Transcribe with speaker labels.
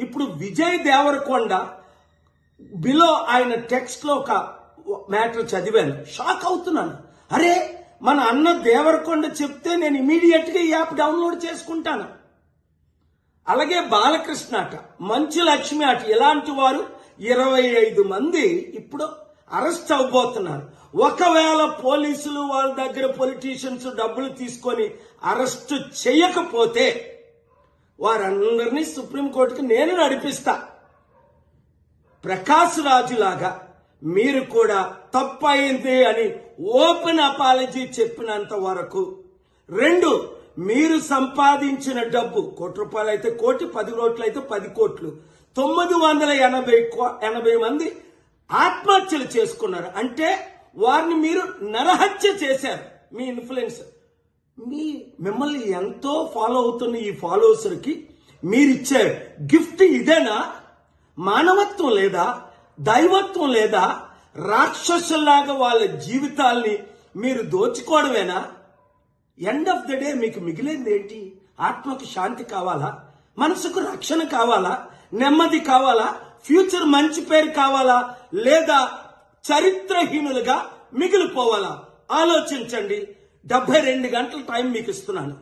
Speaker 1: ఇప్పుడు విజయ్ దేవరకొండ బిలో ఆయన టెక్స్ట్ లో ఒక మ్యాటర్ చదివాను, షాక్ అవుతున్నాను. అరే, మన అన్న దేవరకొండ చెప్తే నేను ఇమీడియట్ గా ఈ యాప్ డౌన్లోడ్ చేసుకుంటాను. అలాగే బాలకృష్ణ అట, మంచు లక్ష్మి అట, ఇలాంటి వారు 25 మంది ఇప్పుడు అరెస్ట్ అవబోతున్నారు. ఒకవేళ పోలీసులు వాళ్ళ దగ్గర పొలిటీషియన్స్ డబ్బులు తీసుకొని అరెస్ట్ చేయకపోతే వారందరినీ సుప్రీంకోర్టుకి నేను నడిపిస్తా. ప్రకాష్ రాజు లాగా మీరు కూడా తప్పయింది అని ఓపెన్ అపాలజీ చెప్పినంత వరకు, 2, మీరు సంపాదించిన డబ్బు ₹1 అయితే 1 కోటి, 10 కోట్లు అయితే 10 కోట్లు, 980 మంది ఆత్మహత్యలు చేసుకున్నారు. అంటే వారిని మీరు నరహత్య చేశారు. మీ ఇన్ఫ్లుయెన్స్, మిమ్మల్ని ఎంతో ఫాలో అవుతున్న ఈ ఫాలోవర్స్కి మీరిచ్చే గిఫ్ట్ ఇదేనా? మానవత్వం లేదా? దైవత్వం లేదా? రాక్షసుల్లాగా వాళ్ళ జీవితాల్ని మీరు దోచుకోవడమేనా? ఎండ్ ఆఫ్ ద డే మీకు మిగిలింది ఏంటి? ఆత్మకు శాంతి కావాలా? మనసుకు రక్షణ కావాలా? నెమ్మది కావాలా? ఫ్యూచర్ మంచి పేరు కావాలా? లేదా చరిత్రహీనులుగా మిగిలిపోవాలా? ఆలోచించండి. 72 గంటల టైం మీకు ఇస్తున్నాను.